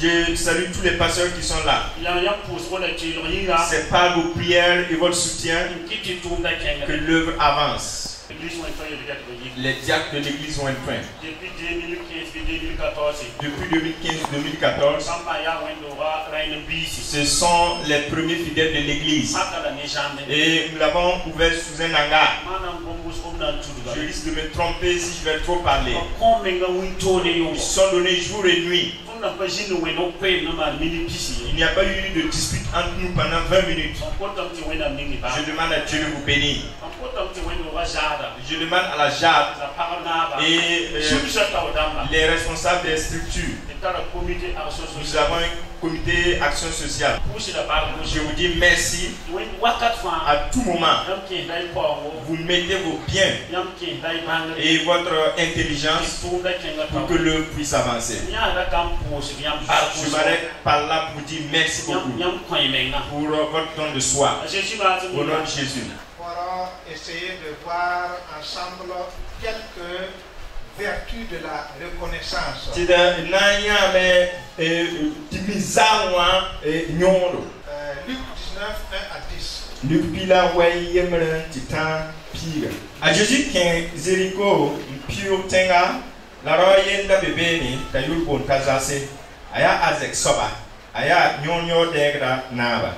Je salue tous les pasteurs qui sont là. C'est par vos prières et votre soutien que l'œuvre avance. Les diacres de l'église vont être prêts. Depuis 2015-2014, ce sont les premiers fidèles de l'église. Et nous l'avons ouvert sous un hangar. Je risque de me tromper si je vais trop parler. Ils sont donnés jour et nuit. Il n'y a pas eu de dispute entre nous pendant 20 minutes. Je demande à Dieu de vous bénir. Je demande à la JAD et les responsables des structures. Nous avons un comité action sociale. Je vous dis merci. À tout moment, vous mettez vos biens et votre intelligence pour que l'œuvre puisse avancer. Je m'arrête par là pour dire merci beaucoup pour votre don de soi. Au nom de Jésus. Essayer de voir ensemble quelques vertus de la reconnaissance. Luc 19, 1 à 10. Luc pila way yemren titan pire. A Jésus qui Jéricho pure tenga la royenda bebeni tayul bon kazase aya azek soba aya nyonyo degra naba.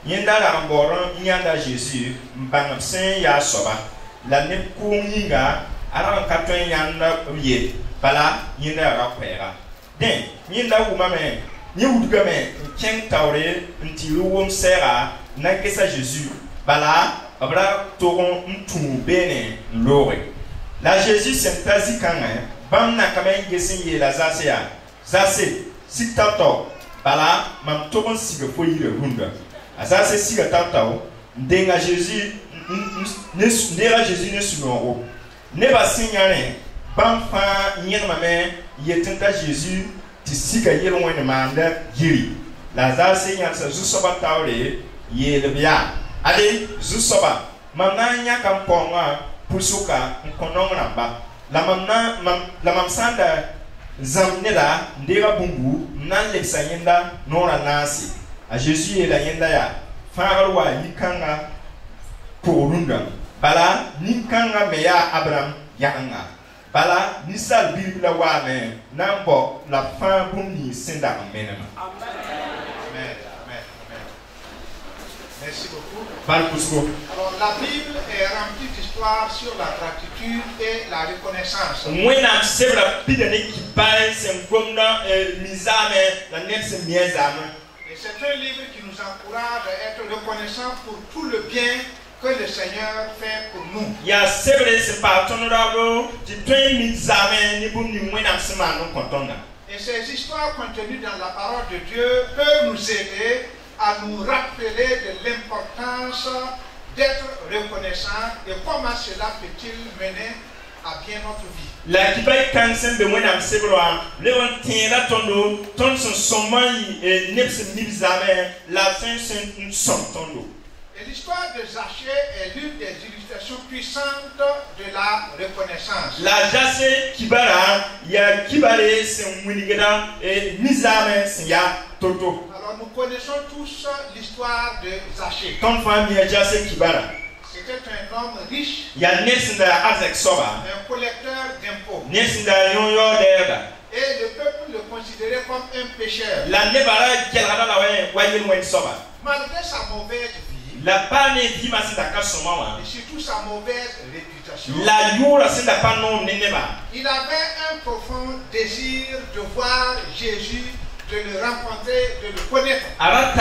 Yenda la ramboron nyanda Jésus mbangam sen ya soba la ne kunginga aran katwen yanda ye bala yenda rakwera den yenda wumame ni wudgame ken tawre ntiru wom sera na kesa Jésus bala abra toron ntu bene lore la Jésus sentazi kanga bamna kamen gesin ye la zase sitato bala mam toron siga foyire runda azase siga tatao ndenga Jésus nera Jésus ne sunoro ne ba signane bam fa nyermame yetenta Jésus ti siga yelo wona manda yiri la zase nyan sa zusoba tawre ye le bia ale zusoba mamna nya kamponga pusuka nkonong namba la mamsanda zamnela ndera bungu nan le sayenda nora nasi a Jésus et la yenda ya farwa yikanga porunda bala ninkanga meya Abraham yanga bala nisal bibla wa me nambo la fin bumni senda menema. Amen. Merci beaucoup. Alors la Bible est remplie d'histoires sur la gratitude et la reconnaissance. Et c'est un livre qui nous encourage à être reconnaissants pour tout le bien que le Seigneur fait pour nous. Et ces histoires contenues dans la parole de Dieu peuvent nous aider à nous rappeler de l'importance d'être reconnaissant et comment cela peut-il mener à bien notre vie. La kibai kansen de mwenam sebroa leon tiera tondo ton son somai et nepse nibzame la fin son tondo. Et l'histoire de Zachée est l'une des illustrations puissantes de la reconnaissance. La Jase kibara ya kibare se mwinigeda et nizame se ya toto. Alors nous connaissons tous l'histoire de Zachée. Ton famille ya Jase kibara. C'était un homme riche, un collecteur d'impôts. Et le peuple le considérait comme un pécheur. Malgré sa mauvaise vie, et surtout sa mauvaise réputation, il avait un profond désir de voir Jésus, de le rencontrer, de le connaître. La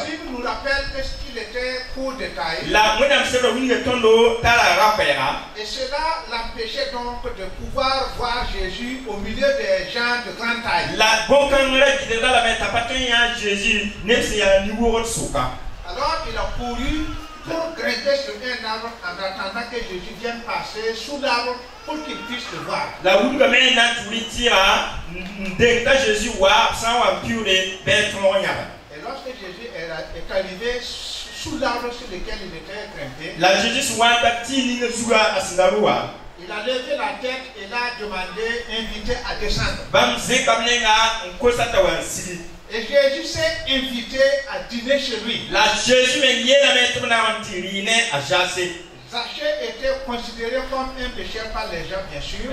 Bible nous rappelle qu'il était court de taille. Et cela l'empêchait donc de pouvoir voir Jésus au milieu des gens de grande taille. Alors il a couru pour grimper sur un arbre en attendant que Jésus vienne passer sous l'arbre pour qu'il puisse le voir. Et lorsque Jésus est arrivé sous l'arbre sur lequel il était grimpé, Il a levé la tête et l'a demandé, invité à descendre. Et Jésus s'est invité à dîner chez lui. Zaché était considéré comme un pécheur par les gens, bien sûr.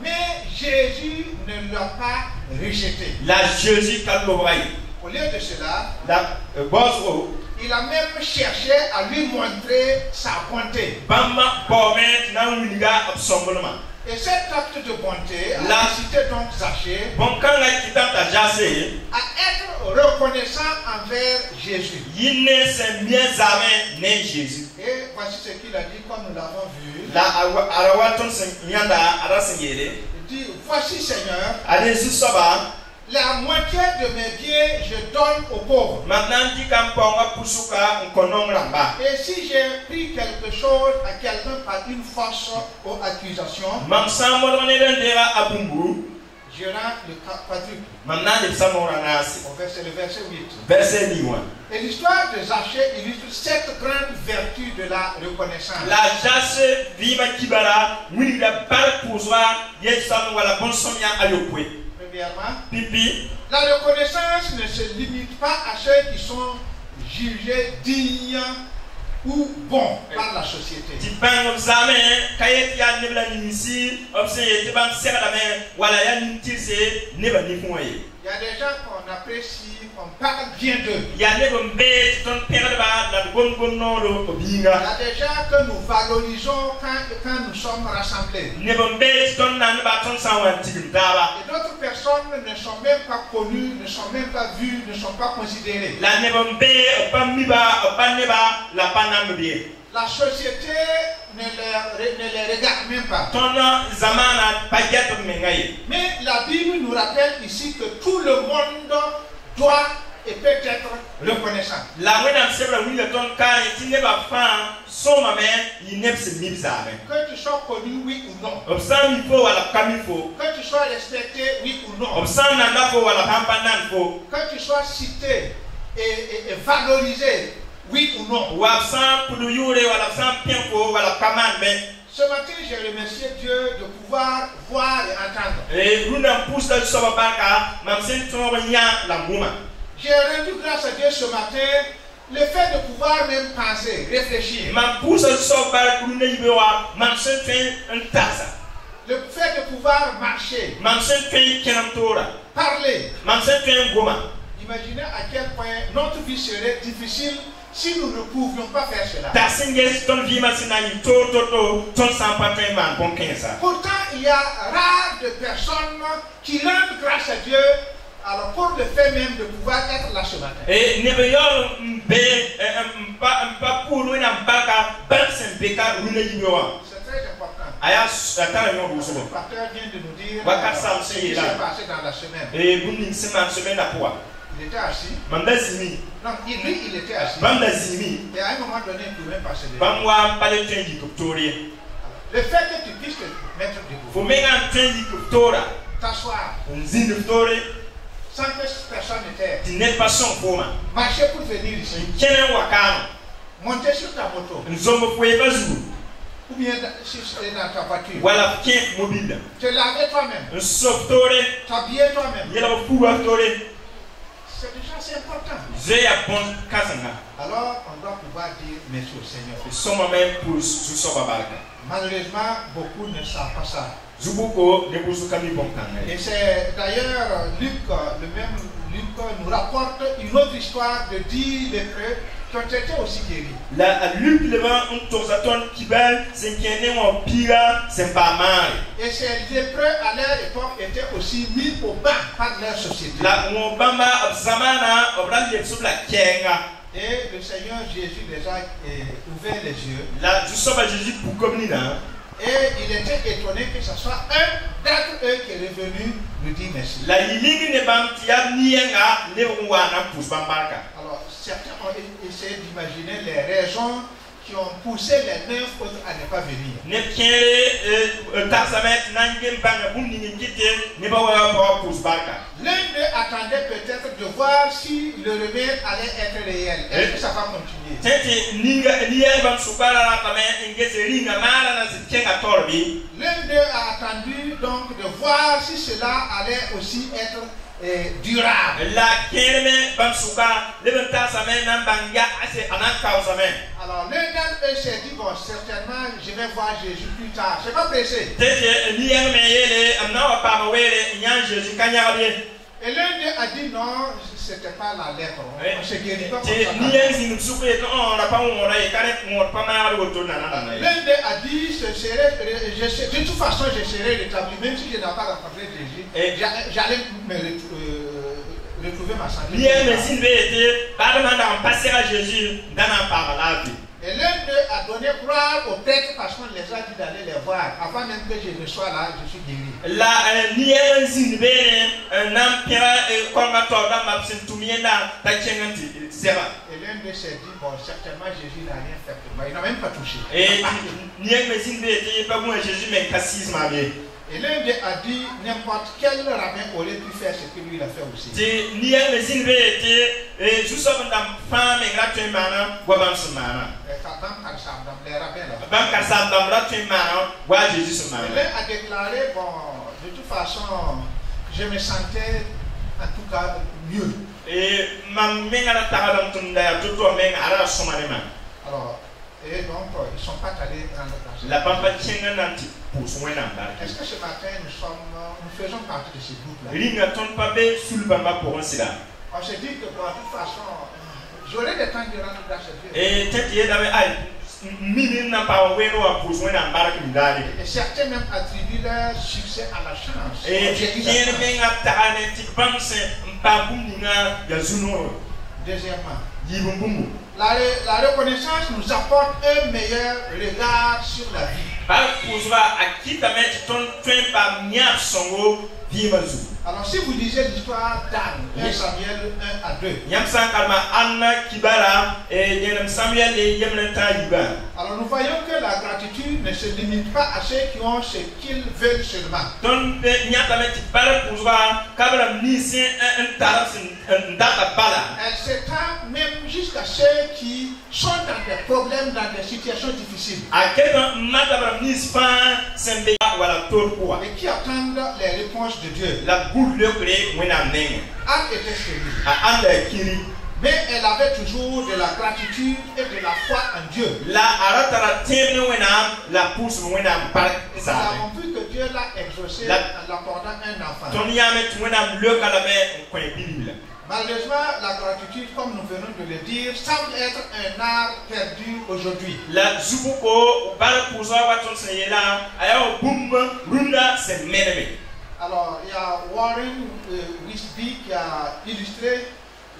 Mais Jésus ne l'a pas rejeté. Au lieu de cela, il a même cherché à lui montrer sa bonté. Et cet acte de bonté a incité donc Zaché à être reconnaissant envers Jésus. Et voici ce qu'il a dit, comme nous l'avons vu. Il dit, voici Seigneur, la moitié de mes biens je donne aux pauvres. Et si j'ai pris quelque chose à quelqu'un par une fausse accusation, je rends le quadruple. Le verset 8. Et l'histoire de Zaché illustre cette grande vertu de la reconnaissance. Premièrement, la reconnaissance ne se limite pas à ceux qui sont jugés dignes ou bons par la société. Il y a des gens qu'on apprécie, qu'on parle bien d'eux. Il y a des gens que nous valorisons quand nous sommes rassemblés. Et d'autres personnes ne sont même pas connues, ne sont même pas vues, ne sont pas considérées. La société ne les regarde même pas. Mais la Bible nous rappelle ici que tout le monde doit et peut être reconnaissant. Que tu sois connu, oui ou non. Que tu sois respecté, oui ou non. Que tu sois cité et valorisé, oui ou non. Ce matin, j'ai remercié Dieu de pouvoir voir et entendre. J'ai rendu grâce à Dieu ce matin, le fait de pouvoir même penser, réfléchir. Le fait de pouvoir marcher, parler. Imaginez à quel point notre vie serait difficile si nous ne pouvions pas faire cela. Pourtant, il y a rare de personnes qui rendent grâce à Dieu. Alors pour le fait même de pouvoir être là ce matin. C'est très important. Le pasteur vient de nous dire ce qui s'est passé dans la semaine. Il était assis. Non, lui, il était assis. Et à un moment donné, il pouvait passer devant. Le fait que tu puisses te mettre debout, t'asseoir, sans que personne n'était, marcher pour venir ici, monter sur ta moto, ou bien dans ta voiture, te laver toi-même, t'habiller toi-même. C'est déjà assez important. Alors on doit pouvoir dire merci au Seigneur. Malheureusement, beaucoup ne savent pas ça. Et c'est d'ailleurs Luc, le même Luc nous rapporte une autre histoire de 10 lépreux qui ont été aussi guéris. Et ces lépreux à leur époque étaient aussi mis au banc par leur société. Et le Seigneur Jésus les a ouvert les yeux. Et il était étonné que ce soit un d'entre eux qui est revenu lui dire merci. Alors certains ont essayé d'imaginer les raisons qui ont poussé les 9 autres à ne pas venir. L'un d'eux a attendait peut-être de voir si le remède allait être réel. Est-ce que ça va continuer? L'un d'eux a attendu donc de voir si cela allait aussi être durable. Alors l'un d'entre eux s'est dit, bon, certainement je vais voir Jésus plus tard. Je ne suis pas pressé. Et l'un d'eux a dit non, ce n'était pas la lèpre. On ne se guérit pas comme ça. L'un d'eux a dit, de toute façon je serai rétabli, même si je n'ai pas rencontré Jésus, j'allais me retrouver ma santé. Et l'un d'eux a donné gloire au prêtre parce qu'on les a dit d'aller les voir. Avant même que je ne sois là, je suis guéri. Et l'un d'eux s'est dit, bon, certainement Jésus n'a rien fait pour moi. Il n'a même pas touché. Et l'un d'eux a dit, n'importe quel rabbin aurait pu faire ce que lui il a fait aussi. L'un a déclaré, bon, de toute façon, je me sentais en tout cas mieux. Alors, et donc, ils ne sont pas allés rendre grâce. Est-ce que ce matin, nous faisons partie de ce groupe-là? On se dit que, bon, de toute façon, j'aurai le temps de rendre grâce à Dieu. Et certains même attribuent leur succès à la chance. Deuxièmement, la reconnaissance nous apporte un meilleur regard sur la vie. Alors si vous lisez l'histoire d'Anne, 1 Samuel 1 à 2. Alors nous voyons que la gratitude ne se limite pas à ceux qui ont ce qu'ils veulent seulement. Elle s'étend même jusqu'à ceux qui sont dans des problèmes, dans des situations difficiles. Et qui attendent les réponses de Dieu. Anne était stérile. Mais elle avait toujours de la gratitude et de la foi en Dieu. Nous avons vu que Dieu l'a exaucé en l'apportant un enfant. Malheureusement, la gratitude, comme nous venons de le dire, semble être un art perdu aujourd'hui. Alors, il y a Warren Wiersbe qui a illustré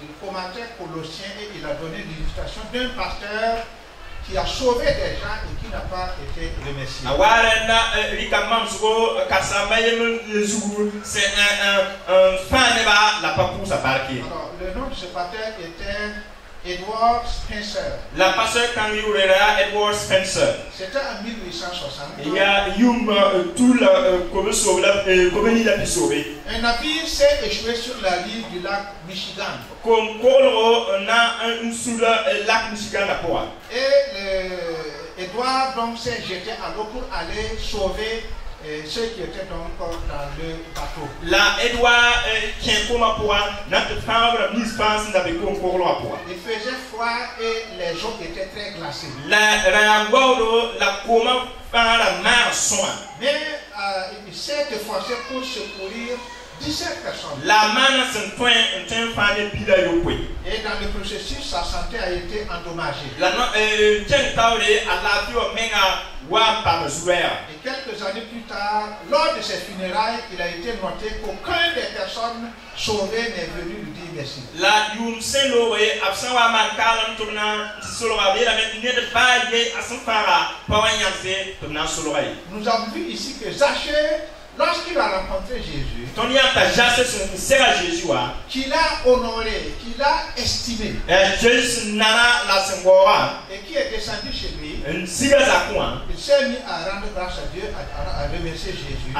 le commentaire Colossiens et il a donné l'illustration d'un pasteur qui a sauvé des gens et qui n'a pas été remercié. Alors, le nom de ce pasteur était Edward Spencer. La pasteur Edward Spencer. C'était en 1860. Il y a un navire s'est échoué sur la rive du lac Michigan. Et Edward donc s'est jeté à l'eau pour aller sauver ceux qui étaient donc dans le bateau. Il faisait froid et les eaux étaient très glacées. Mais il s'est efforcé pour secourir 17 personnes. Et dans le processus, sa santé a été endommagée. Et quelques années plus tard, lors de ses funérailles, il a été noté qu'aucun des personnes sauvées n'est venu lui dire merci. Nous avons vu ici que Zachée, lorsqu'il a rencontré Jésus, qu'il a honoré, qu'il a estimé, et qui est descendu chez lui, il s'est mis à rendre grâce à Dieu, à remercier Jésus.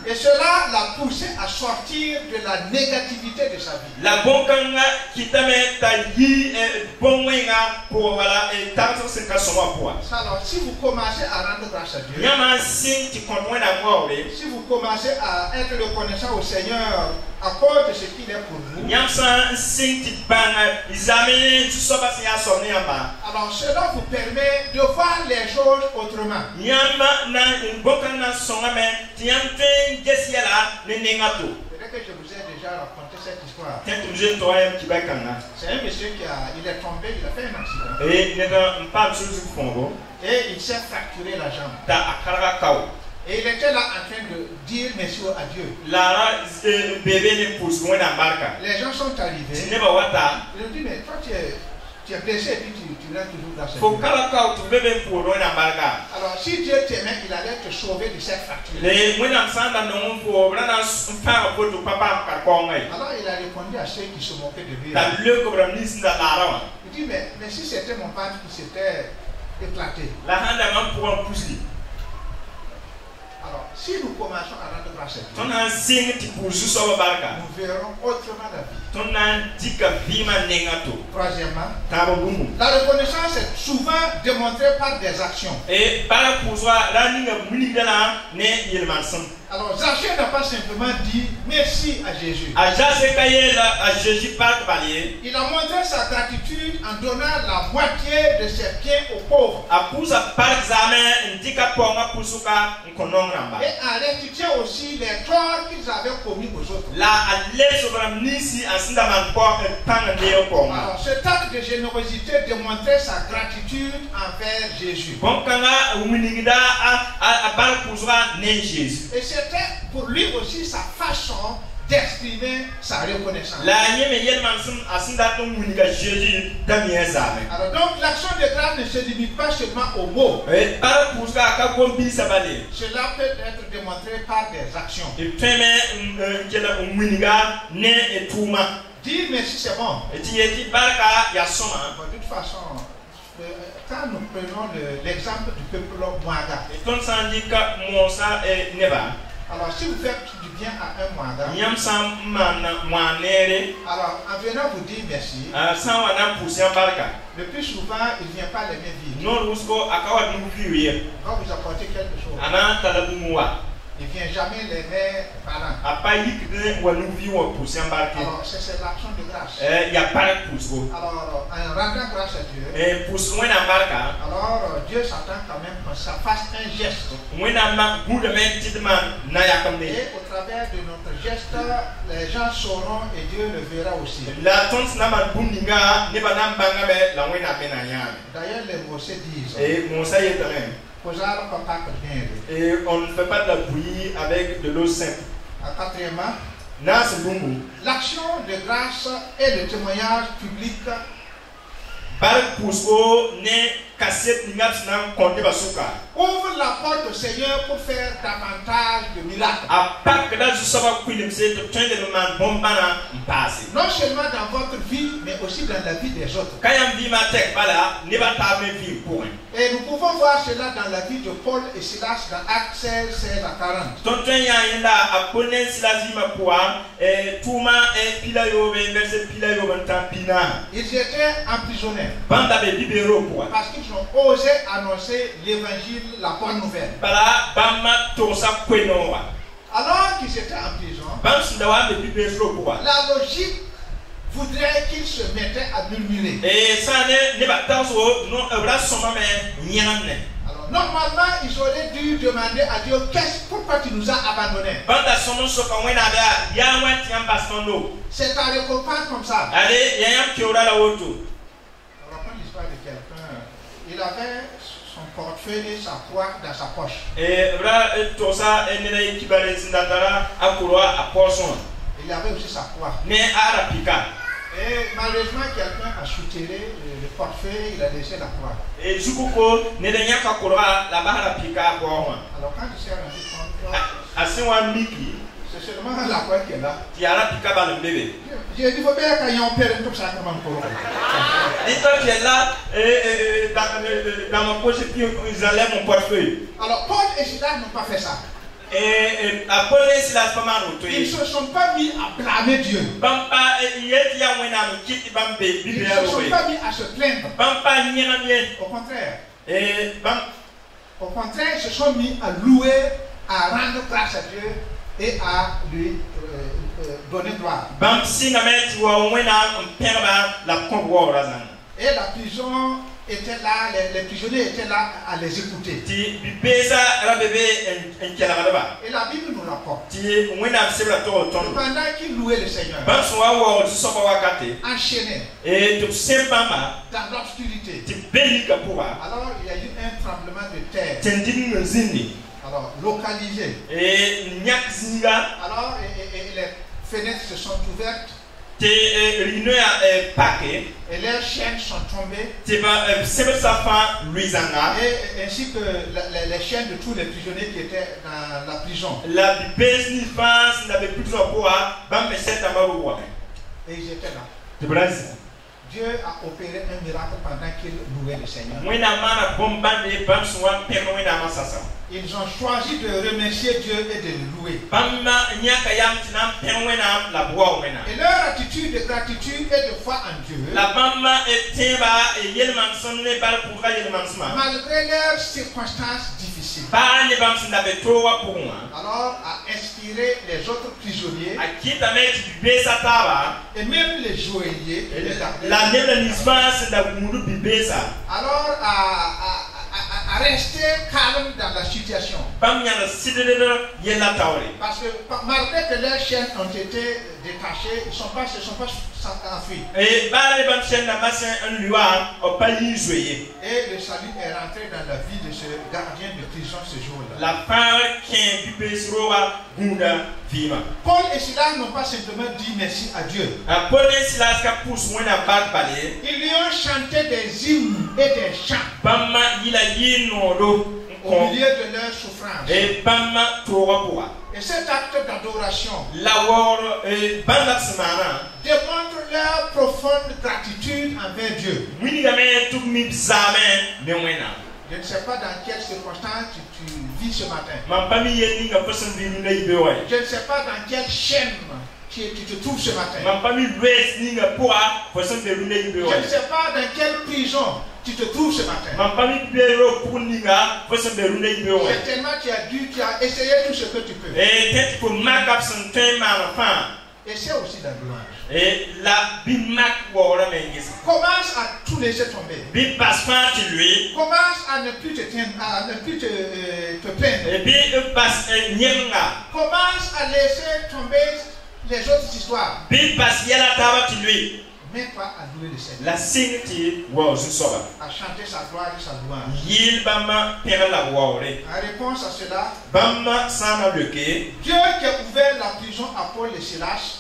Et cela l'a poussé à sortir de la négativité de sa vie. Alors, si vous commencez à rendre grâce à Dieu, si vous commencez à être reconnaissant au Seigneur à cause de ce qu'il est pour vous, alors cela vous permet de voir les choses autrement. Peut-être que je vous ai déjà raconté cette histoire. C'est un monsieur il est tombé, il a fait un accident. Et il s'est fracturé la jambe. Et il était là en train de dire merci à Dieu. Les gens sont arrivés. Ils ont dit, mais toi tu es blessé et puis tu rends toujours dans cette vie. Alors si Dieu t'aimait, il allait te sauver de cette fracture. Alors il a répondu à ceux qui se moquaient de lui. Il dit, mais si c'était mon ventre qui s'était éclaté. Alors, si nous commençons à rendre grâce à Dieu, nous verrons autrement la vie. Troisièmement, la reconnaissance est souvent démontrée par des actions. Alors, Zaché n'a pas simplement dit merci à Jésus. Il a montré sa gratitude en donnant la moitié de ses biens aux pauvres. Et en restituant aussi les torts qu'ils avaient commis aux autres. Alors, cet acte de générosité démontrait sa gratitude envers Jésus. Et c'était pour lui aussi sa façon d'exprimer sa reconnaissance. Alors donc l'action de grâce ne se limite pas seulement aux mots. Cela peut être démontré par des actions. Dire merci c'est bon. De toute façon, quand nous prenons l'exemple du peuple Mwaga, alors si vous faites du bien à un Mwaga, alors en venant vous dire merci, le plus souvent il ne vient pas les mains vides. Il va vous apporter quelque chose. Il ne vient jamais les mains parlant. Alors c'est l'action de grâce. Alors en rendant grâce à Dieu, alors Dieu s'attend quand même que ça fasse un geste. Et au travers de notre geste, les gens sauront et Dieu le verra aussi. D'ailleurs les Mosais disent, et on ne fait pas de la bouillie avec de l'eau simple. Quatrièmement, l'action de grâce et le témoignage public ouvre la porte au Seigneur pour faire davantage de miracles. Non seulement dans votre vie, mais aussi dans la vie des autres. Et nous pouvons voir cela dans la vie de Paul et Silas dans Actes 16, 16 à 40. Ils étaient emprisonnés parce qu'ils ont osé annoncer l'évangile, la bonne nouvelle. Alors qu'ils étaient en prison, la logique voudrait qu'ils se mettaient à murmurer. Alors normalement ils auraient dû demander à Dieu, pourquoi tu nous as abandonnés? C'est ta récompense comme ça. Il avait son portefeuille et sa croix dans sa poche. Il avait aussi sa croix. Et Et malheureusement, quelqu'un a souterré le portefeuille, il a laissé la croix. Et Zukuko, Nedanya Kakura, la barre à Pika, Alors quand il s'est rendu compte, Asewa Miki, c'est seulement la croix qui est là. qui a la Pika dans le bébé. J'ai dit, il faut bien qu'il y ait un père comme ça, comme un coro. Et toi qui es là, dans mon poche, puis ils enlèvent mon portefeuille. Alors Paul et Silas n'ont pas fait ça. Et après, Silas pas mal. Ils ne se sont pas mis à blâmer Dieu. Ils ne se sont pas mis à se plaindre. Au contraire. Au contraire, ils se sont mis à louer, à rendre grâce à Dieu et à lui donner gloire. Et la prison était là, les prisonniers étaient là à les écouter. Et la Bible nous rapporte que pendant qu'ils louaient le Seigneur, enchaînés dans l'obscurité, alors il y a eu un tremblement de terre. Alors localisé. Alors les fenêtres se sont ouvertes. Et leurs chaînes sont tombées. Et ainsi que les chaînes de tous les prisonniers qui étaient dans la prison. Et ils étaient là. Dieu a opéré un miracle pendant qu'ils louaient le Seigneur. Ils ont choisi de remercier Dieu et de le louer. Et leur attitude de gratitude et de foi en Dieu, malgré leurs circonstances difficiles, alors a inspiré les autres prisonniers et même les joailliers alors à rester calme dans la situation. Parce que malgré que leurs chaînes ont été détachées, ils ne se sont pas enfuis. Et le salut est rentré dans la vie de ce gardien de prison ce jour-là. Paul et Silas n'ont pas simplement dit merci à Dieu. Ils lui ont chanté des hymnes et des chants au milieu de leur souffrance. Et cet acte d'adoration démontre leur profonde gratitude envers Dieu. Je ne sais pas dans quelles circonstances tu vis ce matin. Je ne sais pas dans quelle chaîne tu te trouves ce matin. Je ne sais pas dans quelle prison tu te trouves ce matin. Certainement tu as essayé tout ce que tu peux. Essaie aussi la louange. Et la bimak commence à tout laisser tomber. Commence à ne plus te plaindre. Commence à laisser tomber les autres histoires. Mets-toi à louer le Seigneur. À chanter sa gloire et sa louange. En réponse à cela, Dieu qui a ouvert la prison à Paul et Silas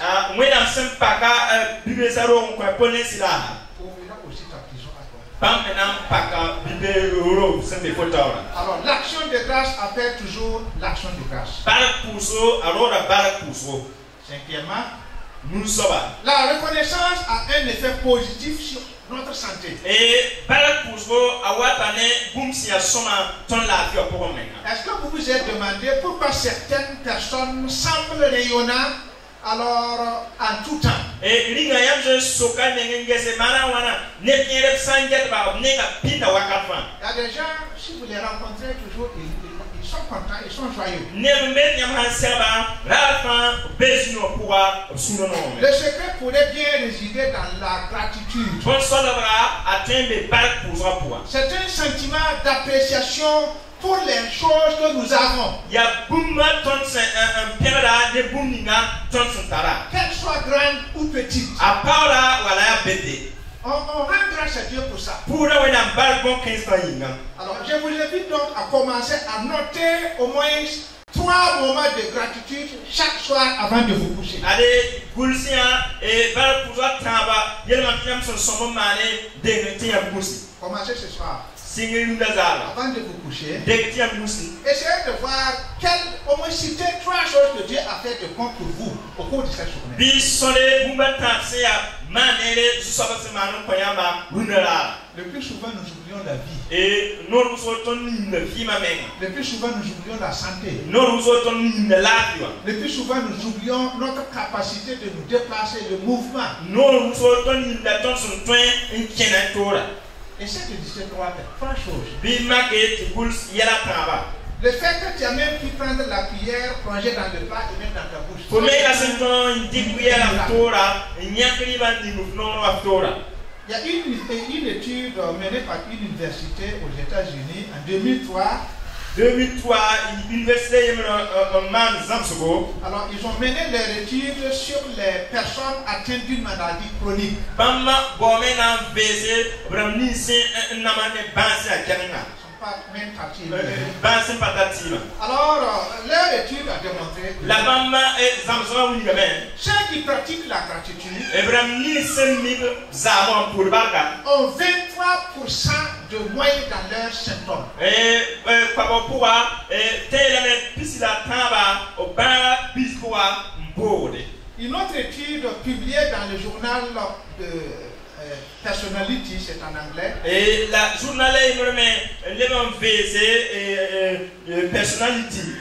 ouvrira aussi ta prison à toi. Alors l'action de grâce appelle toujours l'action de grâce. Cinquièmement, la reconnaissance a un effet positif sur notre santé. Est-ce que vous vous êtes demandé pourquoi certaines personnes semblent rayonnantes alors en tout temps? Il y a des gens, si vous les rencontrez toujours, ils sont contents, ils sont joyeux. Le secret pourrait bien résider dans la gratitude. C'est un sentiment d'appréciation pour les choses que nous avons. Qu'elles soient grandes ou petites. On rend grâce à Dieu pour ça. Alors, je vous invite donc à commencer à noter au moins 3 moments de gratitude chaque soir avant de vous coucher. Commencez ce soir. Singezala. Avant de vous coucher, Dektia musi. essayez de voir au moins citer 3 choses que Dieu a fait de bon pour vous au cours de cette journée. Bisole bumbata seya manere jusaba semanu koyama runela. Le plus souvent, nous oublions la vie. Et nous nous Le plus souvent, nous oublions la santé. Le plus souvent, nous oublions notre capacité de nous déplacer, le mouvement. Essaye de dire 3 choses. Le fait que tu as même pu prendre la cuillère, plonger dans le plat et mettre dans ta bouche. Il y a une étude menée par une université aux États-Unis en 2003. Alors, ils ont mené leur étude sur les personnes atteintes d'une maladie chronique. Alors, leur étude a démontré que ceux qui pratiquent la gratitude ont 23% de moins dans leurs symptômes. Une autre étude publiée dans le journal de Personality, c'est en anglais. Et la journal Personality.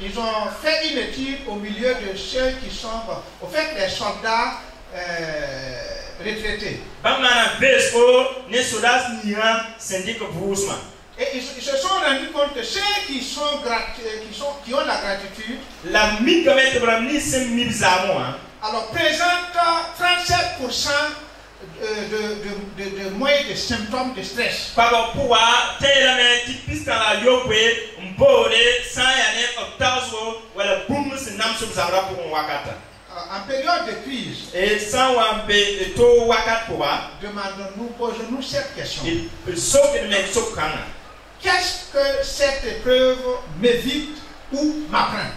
Ils ont fait une étude au milieu de ceux qui sont, au fait, les soldats retraités. Et ils se sont rendus compte que ceux qui ont la gratitude, alors présentent 37% de moins de symptômes de stress. En période de crise, posons-nous cette question. Qu'est-ce que cette épreuve m'évite ou m'apprend?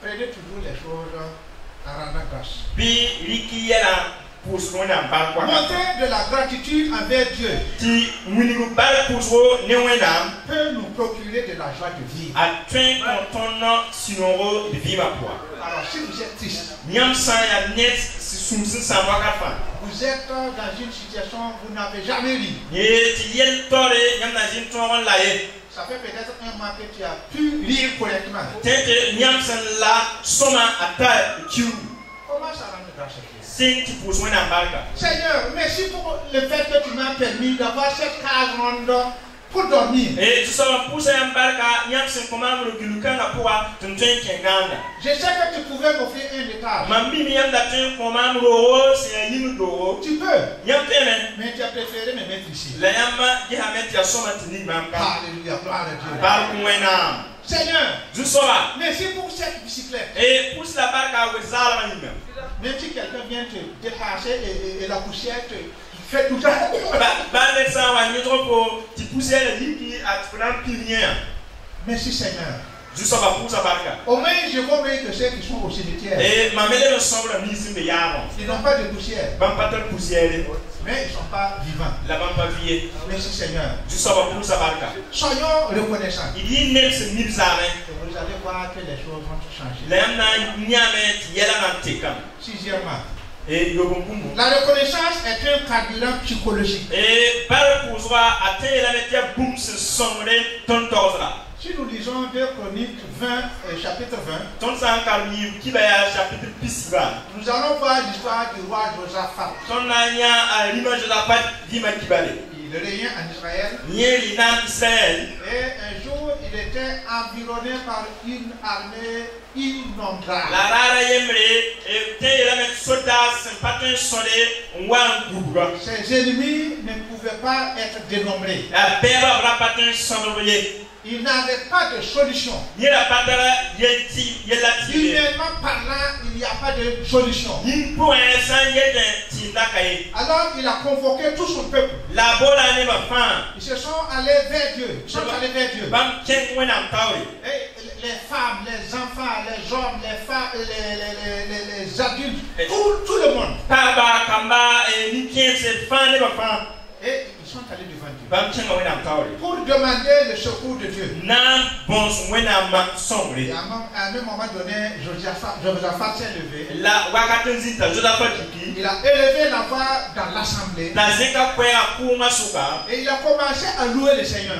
Prenez toujours les choses en rendant grâce. Montrer de la gratitude envers Dieu peut nous procurer de la joie de vivre. Alors, si vous êtes triste, vous êtes dans une situation où vous n'avez jamais ri, ça fait peut-être un mois que tu as pu rire correctement. Comment ça rend grâce à Dieu? Seigneur, merci pour le fait que tu m'as permis d'avoir cette case ronde pour dormir. Je sais que tu pouvais m'offrir un étage. Tu peux. Mais tu as préféré me mettre ici. Alléluia, gloire à Dieu. Seigneur, merci pour cette bicyclette. Même si quelqu'un vient te dépasser et la poussière te fait tout ça. Merci Seigneur. Au moins je vois que ceux qui sont au cimetière, ils n'ont pas de poussière. Mais ils ne sont pas vivants. Merci Seigneur. Soyons reconnaissants. Et vous allez voir que les choses vont changer. Sixièmement, la reconnaissance est un carburant psychologique. Si nous lisons 2 Chroniques 20, chapitre 20, nous allons voir l'histoire du roi Josaphat. Il régnait en Israël. Et un jour, il était environné par une armée innombrable. Ses ennemis ne pouvaient pas être dénombrés. Il n'avait pas de solution. Humainement parlant, il n'y a pas de solution. Alors il a convoqué tout son peuple. Ils se sont allés vers Dieu. Ils sont allés vers Dieu. Et les femmes, les enfants, les hommes, les femmes, les adultes, tout le monde. Et ils sont allés devant Dieu pour demander le secours de Dieu. Et à un moment donné, Josaphat s'est levé. Il a élevé la voix dans l'assemblée. Et il a commencé à louer le Seigneur.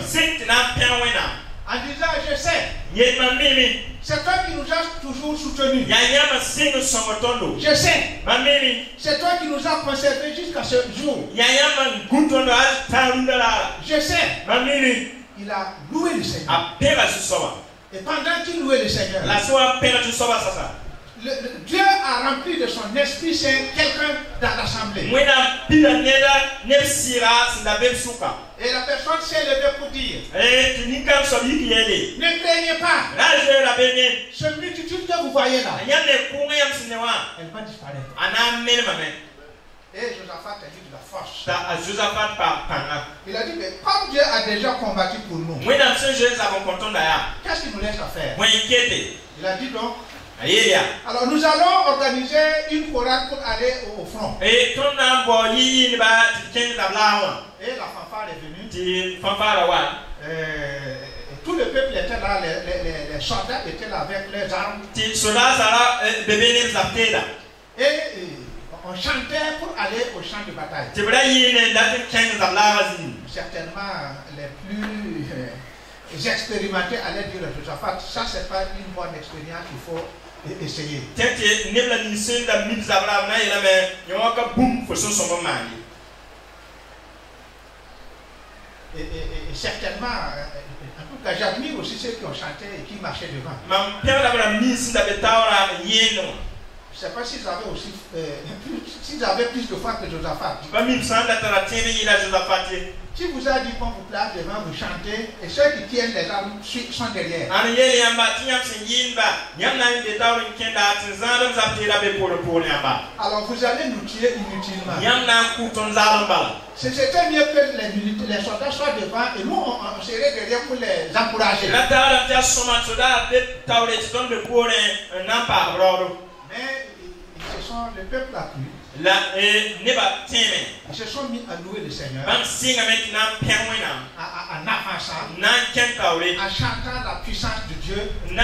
En disant, je sais, c'est toi qui nous as toujours soutenus. Je sais, c'est toi qui nous as conservés jusqu'à ce jour. Je sais, il a loué le Seigneur. Et pendant qu'il louait le Seigneur, Dieu a rempli de son esprit Saint quelqu'un dans l'assemblée. Et la personne s'est levée pour dire, ne craignez pas. Ce multitude que vous voyez là, elle va disparaître. Et Josaphat a dit de la force. Il a dit, mais comme Dieu a déjà combattu pour nous, qu'est-ce qu'il nous laisse à faire? Il a dit donc, alors nous allons organiser une chorale pour aller au front. Et la fanfare est venue. Tout le peuple était là, les soldats étaient là avec leurs armes. Et on chantait pour aller au champ de bataille. Certainement les plus expérimentés allaient dire à Josaphat, ça c'est pas une bonne expérience, il faut essayer. Et certainement, en tout cas, j'admire aussi ceux qui ont chanté et qui marchaient devant. Je ne sais pas s'ils avaient aussi plus de foi que Josaphat. Qui vous a dit qu'on vous place devant, vous chantez, et ceux qui tiennent les armes sont derrière. Alors vous allez nous tuer inutilement. C'était mieux que les soldats soient devant et nous on serait derrière pour les encourager. Mais le peuple a cru. Ils se sont mis à louer le Seigneur, en avançant, en chantant la puissance de Dieu, en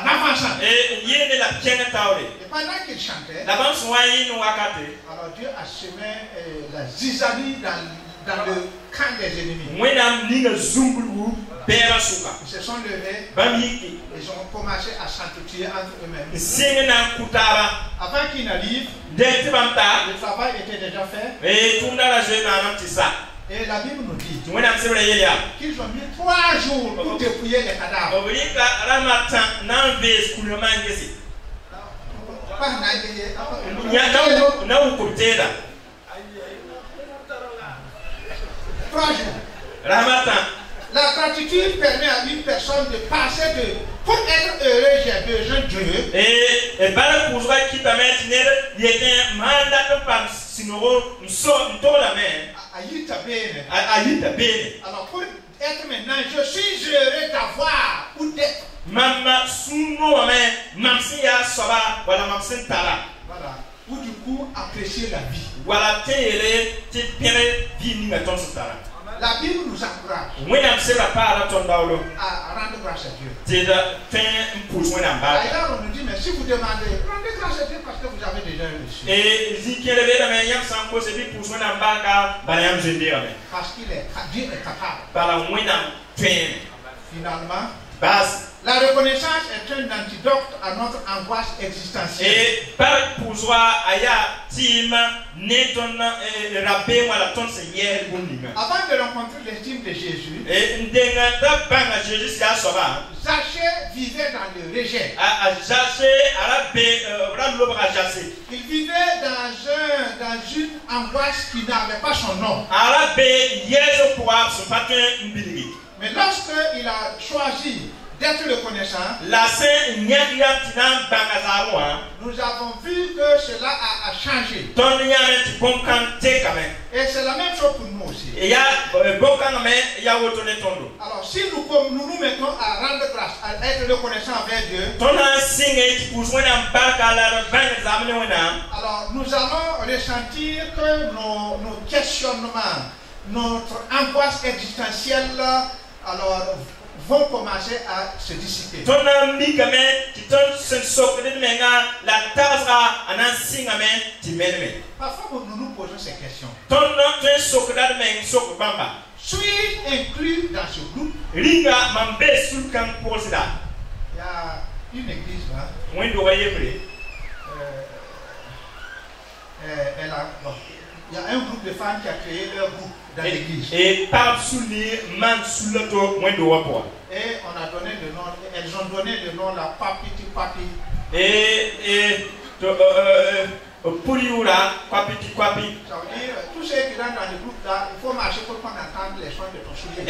avançant. Et pendant qu'ils chantaient, alors Dieu a semé la zizanie dans le camp des ennemis. Ils se sont levés, ils ont commencé à s'entretuer entre eux-mêmes. Avant qu'ils n'arrivent, le travail était déjà fait. Et la Bible nous dit qu'ils ont mis 3 jours pour dépouiller les cadavres. 3 jours. La gratitude permet à une personne de passer de pour être heureux, j'ai besoin de Dieu. Alors pour être maintenant, je suis heureux d'avoir ou d'être. Voilà. Ou du coup apprécier la vie. La Bible nous encourage à rendre grâce à Dieu. D'ailleurs, on nous dit, mais si vous demandez, rendez grâce à Dieu parce que vous avez déjà reçu. Parce qu'il est, Dieu est capable. Finalement, la reconnaissance est un antidote à notre angoisse existentielle. Avant de rencontrer l'estime de Jésus, Zachée vivait dans le rejet. Il vivait dans une angoisse qui n'avait pas son nom. Mais lorsqu'il a choisi d'être reconnaissant, nous avons vu que cela a changé. Et c'est la même chose pour nous aussi. Alors si nous nous mettons à rendre grâce, à être reconnaissants envers Dieu, alors nous allons ressentir que nos questionnements, notre angoisse existentielle, alors vont commencer à se dissiper. Parfois nous nous posons ces questions. Suis-je inclus dans ce groupe? Il y a une église là. Il y a un groupe de femmes qui a créé leur groupe dans l'église. Et on a donné le nom, elles ont donné le nom la Papiti Papi. Ça veut dire tous ceux qui rentrent dans le groupe là, il faut marcher pour qu'on entende les sons de ton soulier.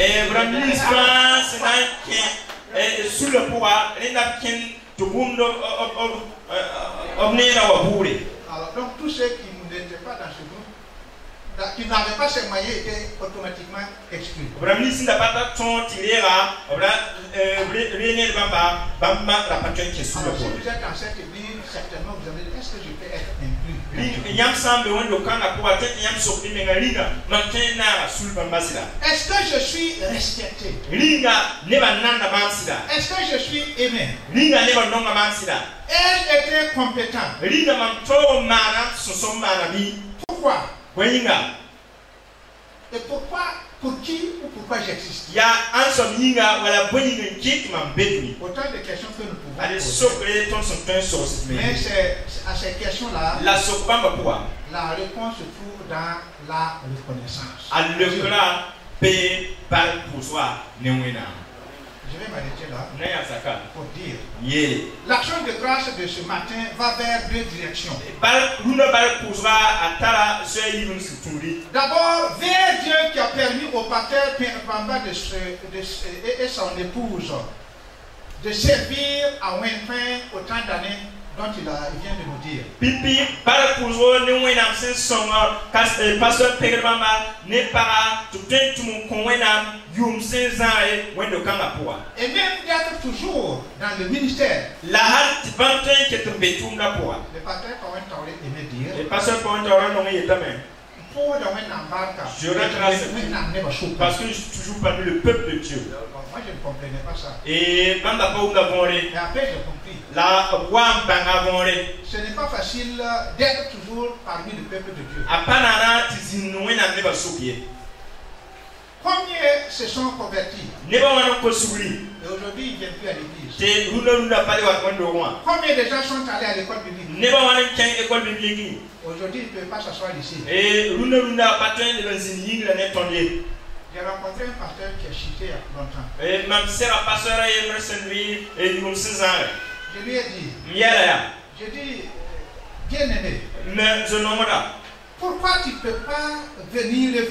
Alors donc tous ceux qui n'étaient pas dans ce groupe, qui n'avaient pas ces moyens, étaient automatiquement exclus. Si vous êtes dans cette église, certainement vous avez dit, est-ce que je peux être inclus? Est-ce que je suis respecté? Est-ce que je suis aimé? Ai-je été compétent? Pourquoi? Et pourquoi? Pour qui ou pourquoi j'existe? Autant de questions que nous pouvons poser. Mais à ces questions-là, la réponse se trouve dans la reconnaissance. Je vais m'arrêter là pour dire l'action de grâce de ce matin va vers deux directions. D'abord, vers Dieu qui a permis au pasteur Pierre Bamba et son épouse de servir à Winfin autant d'années dont il vient de nous dire. Et même d'être toujours dans le ministère. Le pasteur Pawan Tauré aimait dire. Parce que je suis toujours parmi le peuple de Dieu. Moi je ne comprenais pas ça. Et après j'ai compris. Ce n'est pas facile d'être toujours parmi le peuple de Dieu. Combien se sont convertis? Et aujourd'hui ils ne viennent plus à l'église. Combien de gens sont allés à l'école biblique? Aujourd'hui ils ne peuvent pas s'asseoir ici. J'ai rencontré un pasteur qui a chuté il y a longtemps. Je lui ai dit, bien-aimé, pourquoi tu ne peux pas revenir,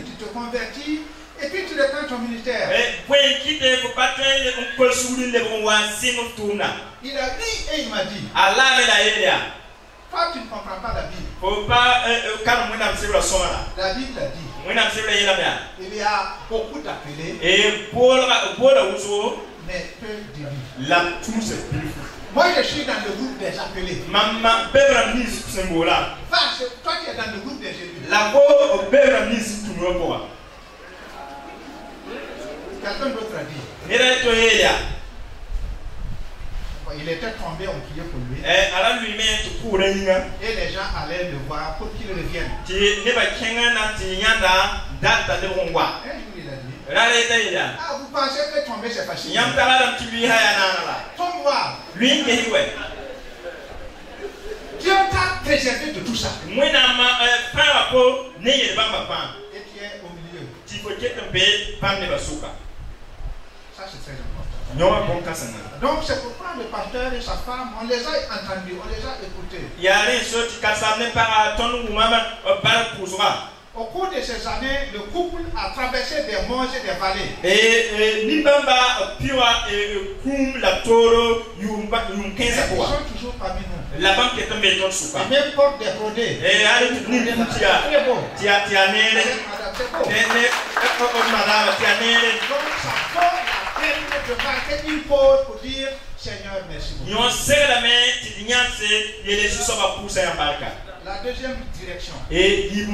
tu te convertis et puis tu reprends ton ministère? Il a dit et il m'a dit, toi tu ne comprends pas la Bible. La Bible a dit, il y a beaucoup d'appelés, mais peu d'élus. Moi je suis dans le groupe des appelés. Toi tu es dans le groupe des élus. Quelqu'un d'autre a dit, il était tombé, on priait pour lui. Et les gens allaient le voir pour qu'il revienne. Un jour il a dit, vous pensez que tomber c'est facile? Tombe voir. Dieu t'a préservé de tout ça. Et tu es au milieu. Ça c'est très important. Donc c'est pourquoi le pasteur et sa femme, on les a entendus, on les a écoutés. Au cours de ces années, le couple a traversé des monts et des vallées. Et Nibamba Pua Kum la Toro Yum Ils 15 sont fois. toujours parmi nous. La banque est tombée dans le soupa. Et même porte des brodés. Et allez, tu dis, Très beau. Tia Nere. Madame, c'est beau. Madame, Tia Nere. Donc ça vaut la peine de marquer une pause pour dire Seigneur, merci beaucoup. Nous serrons la main, tu dis, et les choses vont pousser en barca. La deuxième direction, Et il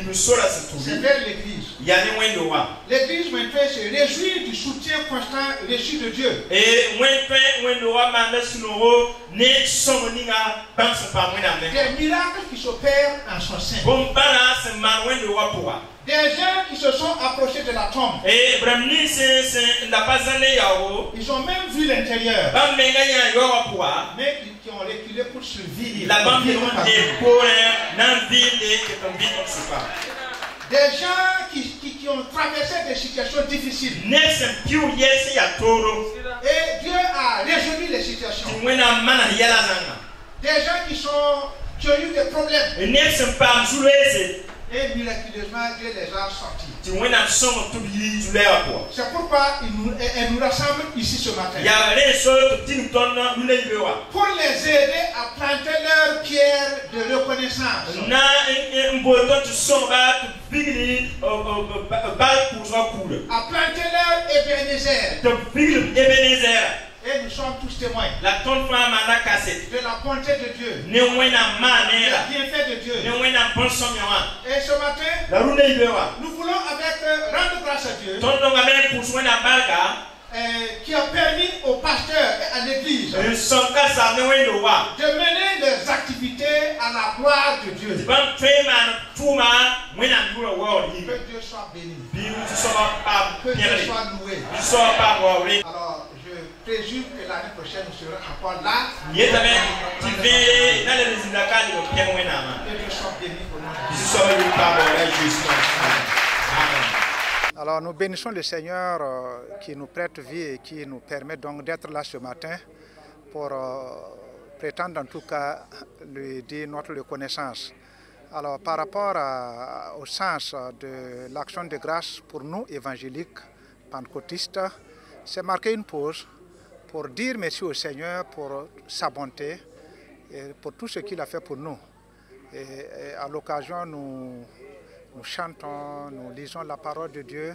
me sera se c'est trouver. vers l'église. Il y a des moyens de voir. L'église maintenant se réjouit du soutien constant reçu de Dieu. Et moi, de voir ma mère sur le ne sommes ni à penser par moi dans Des miracles qui s'opèrent en son sein. bon balance marouin de voir pour. Des gens qui se sont approchés de la tombe. Et Bramni c'est la pas allé yao. Ils ont même vu l'intérieur. Bam menganya yo pour. Mais qui ont reculé pour survivre. La bande est pour nan ville et que ton vie on se pas. Des gens qui ont traversé des situations difficiles. Next piu yes ya toro. Et Dieu a résolu les situations. Tu mwena mana yala zanga. Des gens qui ont eu des problèmes. Et next pas mzulese. Et miraculeusement, Dieu les a sortis. Tu mwena somme tout yi zulea pour. C'est pourquoi elle nous rassemble ici ce matin. Ya reso tin ton nous le bewa. Pour les aider à planter leur pierre de reconnaissance. Na mboto tu somba tu bigli bal pour soi pour. À planter leur Ebenezer. Tu bigli Ebenezer. Et nous sommes tous témoins La tonne femme à la cassette. de la bonté de Dieu. Ne mwena Du manera. bienfait de Dieu. Ne mwena bon sommewa. Et ce matin, La roue ne bewa. nous voulons rendre grâce à Dieu Ton don amène pour soin à barca. qui a permis aux pasteurs et à l'église Son cas ça ne wendo wa. de mener leurs activités à la gloire de Dieu. Ban treman tuma mwena ndura world Que yi. Dieu soit béni. Biu tu soba pa Que Dieu pierre. soit loué. Tu soba pa world. Alors, je présume que l'année prochaine, nous serons encore là. Yetame tu vais dans les zindakali au pierre mwena ma. Que Dieu soit béni pour nous. Tu soba yu pa world Jésus. Amen. Alors nous bénissons le Seigneur qui nous prête vie et qui nous permet donc d'être là ce matin pour prétendre en tout cas lui dire notre reconnaissance. Alors par rapport au sens de l'action de grâce pour nous évangéliques, pentecôtistes, c'est marquer une pause pour dire merci au Seigneur pour sa bonté et pour tout ce qu'il a fait pour nous. Et à l'occasion, nous chantons, nous lisons la parole de Dieu,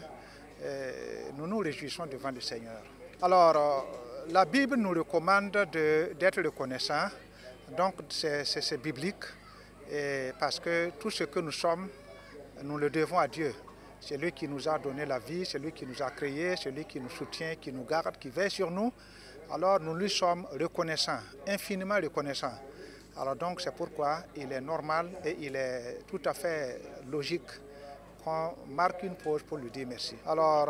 et nous nous réjouissons devant le Seigneur. Alors, la Bible nous recommande d'être reconnaissants, donc c'est biblique, et parce que tout ce que nous sommes, nous le devons à Dieu. C'est lui qui nous a donné la vie, c'est lui qui nous a créés, c'est lui qui nous soutient, qui nous garde, qui veille sur nous. Alors nous lui sommes reconnaissants, infiniment reconnaissants. Alors donc c'est pourquoi il est normal et il est tout à fait logique qu'on marque une pause pour lui dire merci. Alors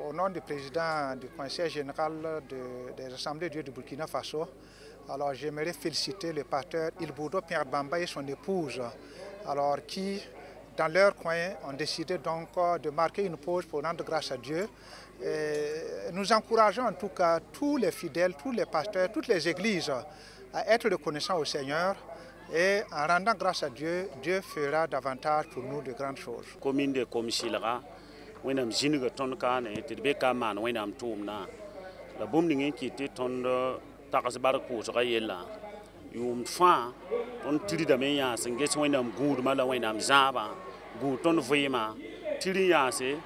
au nom du président du conseil général des assemblées de Dieu du Burkina Faso, alors j'aimerais féliciter le pasteur Ilboudo Pierre Bamba et son épouse, alors qui dans leur coin ont décidé donc de marquer une pause pour rendre grâce à Dieu. Et nous encourageons en tout cas tous les fidèles, tous les pasteurs, toutes les églises à être reconnaissants au Seigneur, et en rendant grâce à Dieu, Dieu fera davantage pour nous de grandes choses. Commune de Komishilaga, wenam jinga tonka ne tibeka man wenam tumna. La bombing qui était ton takasbar pour Rayela. You fa on tiri da meya singes wenam good mala wenam zaba, good ton vema, tiri yase,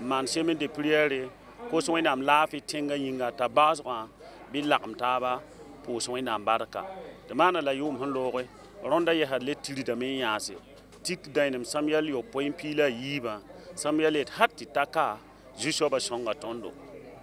man semen de priere, cause wenam laugh it tinga yinga tabazwa, be lakam taba. Pour soigner en barca. De man la yum honlore, ronda ye had let tili da me yase. Tik dinem Samuel yo point pila yiba. Samuel et hati taka, Jushoba songa tondo.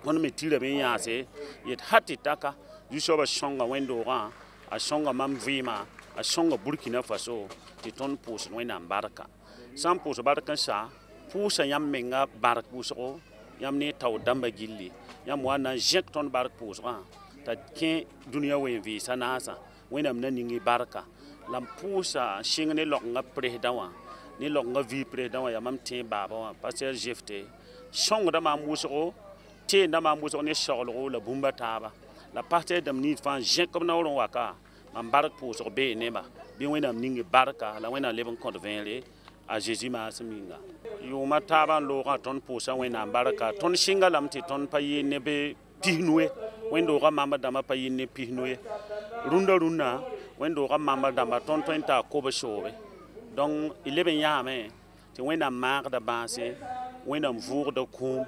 On me tila me yase, yet hati taka, Jushoba songa wendo ra, a songa mam vima, a songa Burkina Faso, titon pus when en barca. Some pus barca sa, pusa yam menga bark pusro, yam ne tau damba gilli, yam wana jekton bark pusra. Ta ken dunia wen vi sanasa wenam na ningi barka lam pusa shingne loknga prehdawa ni loknga vi prehdawa ya mam te baba wa pasteur jefte songa ma muso te na ma muso ne shoglo la bumba taba la pasteur dam ni fan jekob na woron waka mam bark puso be ne ba bi wenam ningi barka la wenam leben konvenle a Jésus maasem yĩnga yʋʋma taabã n loogã tõnd pʋʋsa wẽnnaam barka tõnd sɩnga lame tɩ tõnd pa yɩ ne be pisnuye wẽn-doogã mambã dãmbã pa yɩ ne pisnuye rũndã wẽn-doogã mambã dãmbã tõnd tõe n taa kob soobe donc y leb n yãame tɩ wẽnnaam maagda bãase wẽnnaam vʋʋgda kũum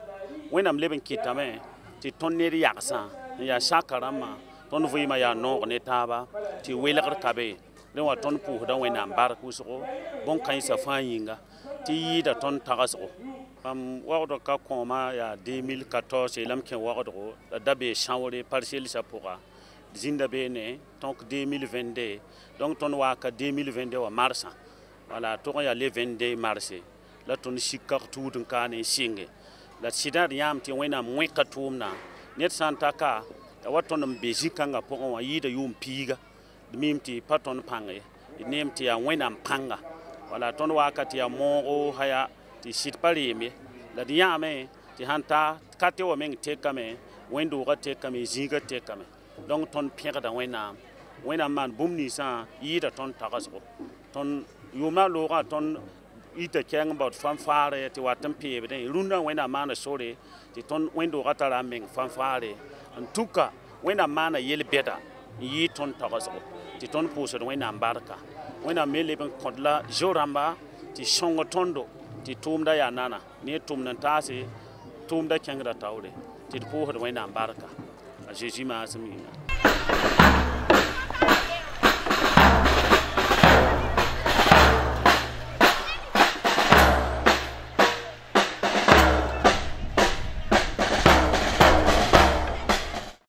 wẽnnaam leb n kɩtame tɩ tõnd ned yagsã n yaa saka rãmbã tõnd vɩɩmã yaa noog ne taaba tɩ welgr ka be rẽ wã tõnd pʋʋsda wẽnnaam bark wʋsgo bõn-kãensã fãa yĩnga tɩ yɩɩda tõnd tagsgo mam wagd ka kõoma yaa 2014 yeelame kẽ wagdgo la da bee sãore parcellesã pʋga zĩnda beene tõk 2022 donc tõnd waa ka 2022 wa marsã wala tʋg n yaa le 22 marse la tõnd sika tuud n kaa ne n sɩnge la sɩda d yãam tɩ wẽnnaam wẽka tʋʋmdã ned sã n taka t'a wa tõnd n be zĩ-kãngã pʋgẽ wã yɩɩda yʋʋm piiga d mim tɩ pa tõnd pãng ye d neem tɩ yaa wẽnnaam pãnga wala tõnd waa ka tɩ yaa moogo haya tɩ sɩd pa reem ye la d yãame tɩ sãn ta ka tɩ wa meng tekame wẽn-doogã tekame zĩigã tekame donc tõnd pẽgda wẽnnaam maan bũmb ninsã yɩɩda tõnd tagsgo tõnd yʋʋmã loogã tõnd ita kɛng bot fanfaare tɩ wat n peebdẽ rũndã wẽnnaam maana sore tɩ tõnd wẽn-doogã tara n meng fanfaare n tuka wẽnnaam maana yel-bɛda n yɩɩ tõnd tagsgo tɩ tõnd pʋʋsd wẽnnaam barka wẽnnaam me leb n kõd la zo-rãmba tɩ sõng tõndo tɩ tʋʋmda yaa nana ne tʋmd n taase tʋʋmda kẽngda taoore tɩ d pʋʋsd wẽnnaam barka a Jésus maasem yĩnga